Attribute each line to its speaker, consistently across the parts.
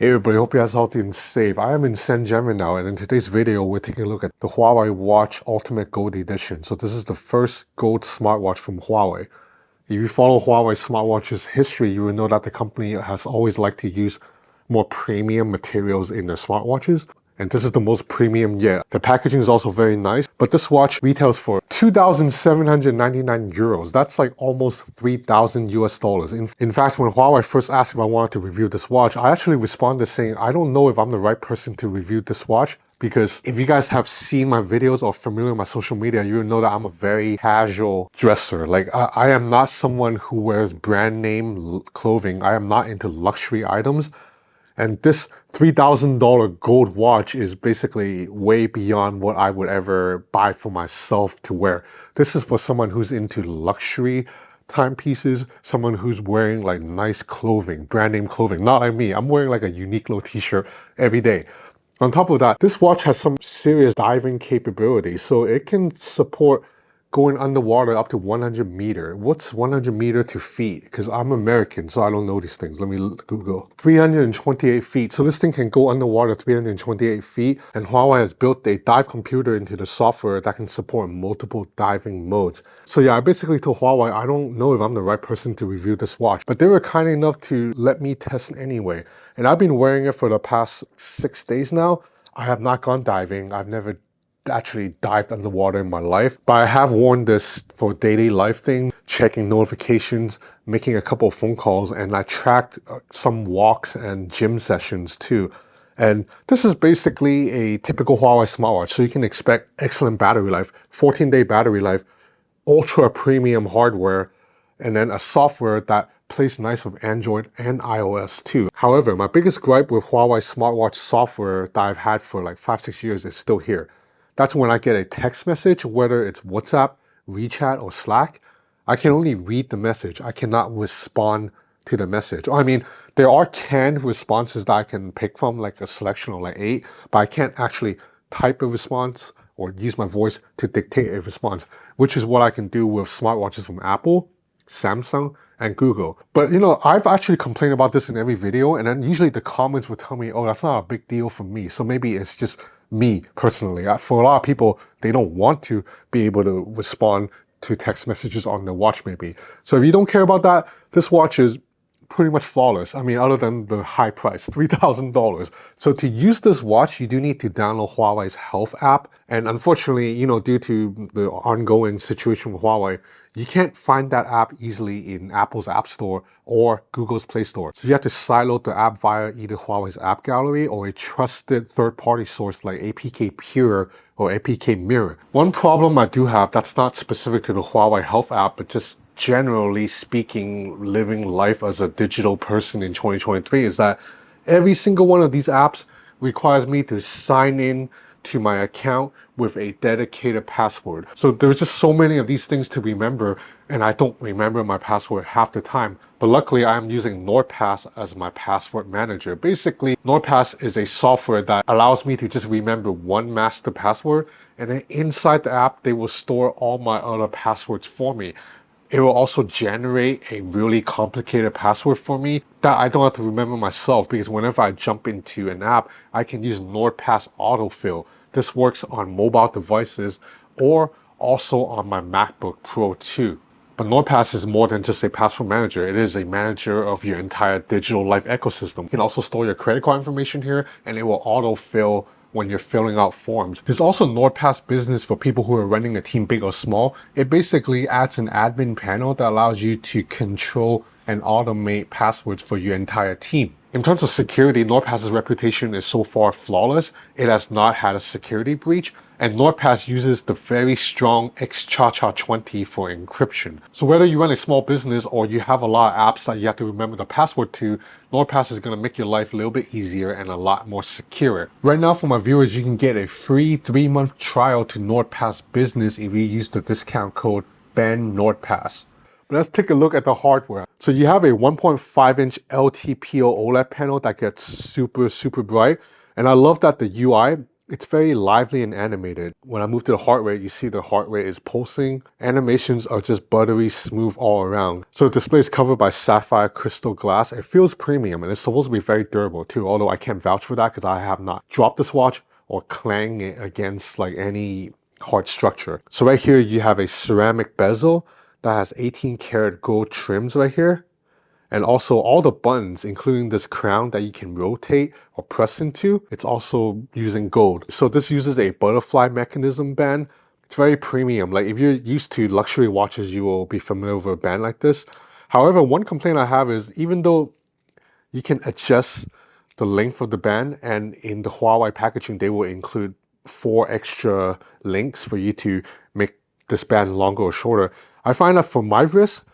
Speaker 1: Hey everybody, hope you guys are healthy and safe. I am in Shenzhen now, and in today's video, we're taking a look at the Huawei Watch Ultimate Gold Edition. So this is the first gold smartwatch from Huawei. If you follow Huawei smartwatches history, you will know that the company has always liked to use more premium materials in their smartwatches. And this is the most premium yet. The packaging is also very nice, but this watch retails for 2,799 euros. That's like almost 3,000 US dollars. In fact, when Huawei first asked if I wanted to review this watch, I actually responded saying, I don't know if I'm the right person to review this watch, because if you guys have seen my videos or familiar with my social media, you know that I'm a very casual dresser. Like I am not someone who wears brand name clothing. I am not into luxury items. And this $3,000 gold watch is basically way beyond what I would ever buy for myself to wear. This is for someone who's into luxury timepieces, someone who's wearing like nice clothing, brand name clothing. Not like me. I'm wearing like a Uniqlo t-shirt every day. On top of that, this watch has some serious diving capability. So it can support going underwater up to 100 meter. What's 100 meter to feet? Because I'm American, so I don't know these things. Let me Google. 328 feet. So this thing can go underwater 328 feet. And Huawei has built a dive computer into the software that can support multiple diving modes. So yeah, I basically told Huawei, I don't know if I'm the right person to review this watch, but they were kind enough to let me test anyway. And I've been wearing it for the past 6 days now. I have not gone diving. I've never actually dived underwater in my life, but I have worn this for daily life thing, checking notifications, making a couple of phone calls, and I tracked some walks and gym sessions too. And this is basically a typical Huawei smartwatch, so you can expect excellent battery life, 14-day battery life, ultra premium hardware, and then a software that plays nice with Android and iOS too. However, my biggest gripe with Huawei smartwatch software that I've had for like 5-6 years is still here. That's when I get a text message, whether it's WhatsApp, WeChat, or Slack. I can only read the message. I cannot respond to the message. I mean, there are canned responses that I can pick from, like a selection of like 8, but I can't actually type a response or use my voice to dictate a response, which is what I can do with smartwatches from Apple, Samsung, and Google. But you know, I've actually complained about this in every video, and then usually the comments would tell me, oh, that's not a big deal for me. So maybe it's just me personally. For a lot of people, they don't want to be able to respond to text messages on the watch maybe. So if you don't care about that, this watch is pretty much flawless. I mean, other than the high price, $3,000. So to use this watch, you do need to download Huawei's Health app. And unfortunately, you know, due to the ongoing situation with Huawei, you can't find that app easily in Apple's App Store or Google's Play Store. So you have to sideload the app via either Huawei's App Gallery or a trusted third-party source like APK Pure or APK Mirror. One problem I do have that's not specific to the Huawei Health app, but just generally speaking, living life as a digital person in 2023 is that every single one of these apps requires me to sign in to my account with a dedicated password. So there's just so many of these things to remember, and I don't remember my password half the time. But luckily, I'm using NordPass as my password manager. Basically, NordPass is a software that allows me to just remember one master password, and then inside the app, they will store all my other passwords for me. It will also generate a really complicated password for me that I don't have to remember myself, because whenever I jump into an app, I can use NordPass autofill. This works on mobile devices or also on my MacBook Pro too. But NordPass is more than just a password manager. It is a manager of your entire digital life ecosystem. You can also store your credit card information here, and it will autofill when you're filling out forms. There's also NordPass Business for people who are running a team big or small. It basically adds an admin panel that allows you to control and automate passwords for your entire team. In terms of security, NordPass's reputation is so far flawless. It has not had a security breach, and NordPass uses the very strong XChaCha20 for encryption. So whether you run a small business or you have a lot of apps that you have to remember the password to, NordPass is going to make your life a little bit easier and a lot more secure. Right now, for my viewers, you can get a free 3-month trial to NordPass Business if you use the discount code BENNORDPASS. But let's take a look at the hardware. So you have a 1.5-inch LTPO OLED panel that gets super bright. And I love that the UI It's very lively and animated. When I move to the heart rate, you see the heart rate is pulsing. Animations are just buttery smooth all around. So the display is covered by sapphire crystal glass. It feels premium and it's supposed to be very durable too, although I can't vouch for that because I have not dropped this watch or clanged it against like any hard structure. So right here you have a ceramic bezel that has 18 karat gold trims right here. And also all the buttons, including this crown that you can rotate or press into, it's also using gold. So this uses a butterfly mechanism band. It's very premium. Like if you're used to luxury watches, you will be familiar with a band like this. However, one complaint I have is even though you can adjust the length of the band, and in the Huawei packaging, they will include 4 extra links for you to make this band longer or shorter. I find that for my wrist,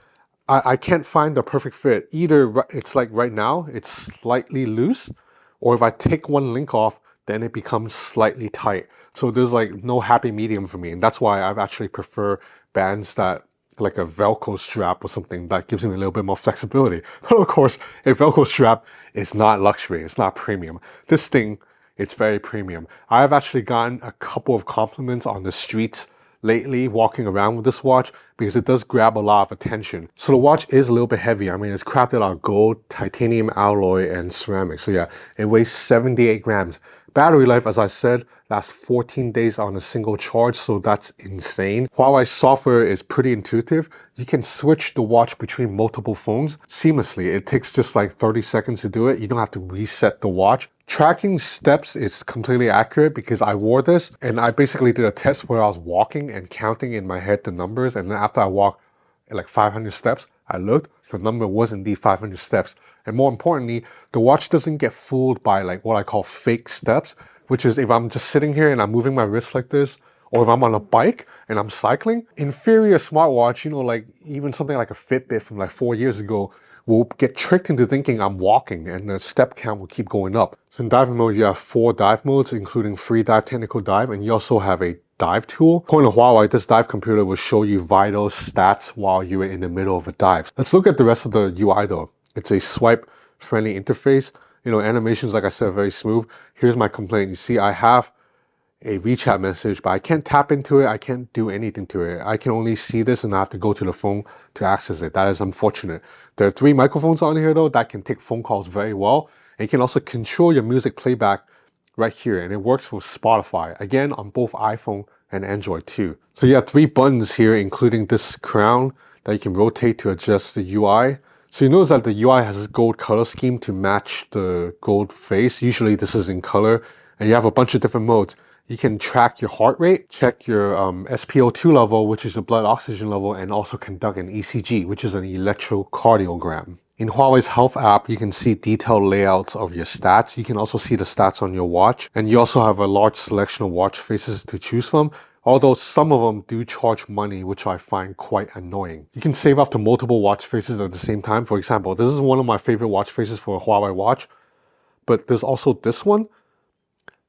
Speaker 1: I can't find the perfect fit. Either it's like right now, it's slightly loose, or if I take one link off, then it becomes slightly tight. So there's like no happy medium for me. And that's why I've actually prefer bands that like a Velcro strap or something that gives me a little bit more flexibility. But of course, a Velcro strap is not luxury. It's not premium. This thing, it's very premium. I've actually gotten a couple of compliments on the streets lately walking around with this watch because it does grab a lot of attention. So the watch is a little bit heavy. I mean, it's crafted out of gold, titanium alloy, and ceramic. So yeah, it weighs 78 grams. Battery life, as I said, lasts 14 days on a single charge, so that's insane. Huawei's software is pretty intuitive. You can switch the watch between multiple phones seamlessly. It takes just like 30 seconds to do it. You don't have to reset the watch. Tracking steps is completely accurate because I wore this and I basically did a test where I was walking and counting in my head the numbers, and then after I walked like 500 steps, I looked, the number was indeed 500 steps. And more importantly, the watch doesn't get fooled by like what I call fake steps, which is if I'm just sitting here and I'm moving my wrist like this, or if I'm on a bike and I'm cycling, inferior smartwatch, you know, like even something like a Fitbit from like 4 years ago, will get tricked into thinking I'm walking and the step count will keep going up. So in diving mode, you have 4 dive modes, including free dive, technical dive, and you also have a dive tool. According to Huawei, this dive computer will show you vital stats while you're in the middle of a dive. Let's look at the rest of the UI though. It's a swipe-friendly interface. You know, animations, like I said, are very smooth. Here's my complaint. You see, I have a WeChat message, but I can't tap into it. I can't do anything to it. I can only see this and I have to go to the phone to access it. That is unfortunate. There are 3 microphones on here though that can take phone calls very well. And you can also control your music playback right here, and it works with Spotify, again on both iPhone and Android too. So you have 3 buttons here, including this crown that you can rotate to adjust the UI. So you notice that the UI has this gold color scheme to match the gold face. Usually this is in color, and you have a bunch of different modes. You can track your heart rate, check your SpO2 level, which is your blood oxygen level, and also conduct an ECG, which is an electrocardiogram. In Huawei's health app, you can see detailed layouts of your stats. You can also see the stats on your watch, and you also have a large selection of watch faces to choose from, although some of them do charge money, which I find quite annoying. You can save up to multiple watch faces at the same time. For example, this is one of my favorite watch faces for a Huawei watch, but there's also this one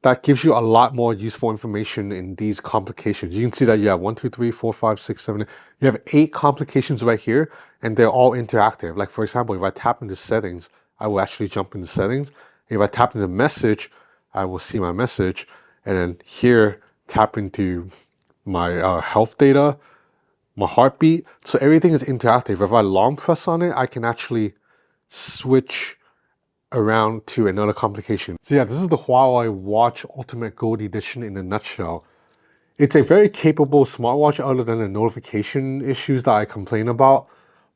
Speaker 1: that gives you a lot more useful information in these complications. You can see that you have 1, 2, 3, 4, 5, 6, 7. You have 8 complications right here, and they're all interactive. Like for example, if I tap into settings, I will actually jump into settings. If I tap into message, I will see my message. And then here, tap into my health data, my heartbeat. So everything is interactive. If I long press on it, I can actually switch around to another complication. So yeah, this is the Huawei Watch Ultimate Gold Edition in a nutshell. It's a very capable smartwatch other than the notification issues that I complain about.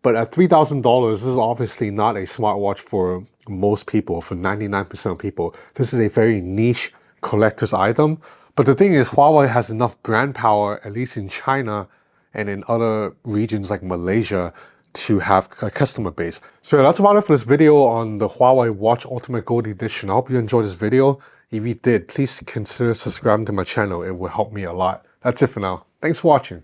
Speaker 1: But at $3,000, this is obviously not a smartwatch for most people, for 99% of people. This is a very niche collector's item. But the thing is, Huawei has enough brand power, at least in China and in other regions like Malaysia, to have a customer base. So yeah, that's about it for this video on the Huawei Watch Ultimate Gold Edition. I hope you enjoyed this video. If you did, please consider subscribing to my channel. It will help me a lot. That's it for now. Thanks for watching.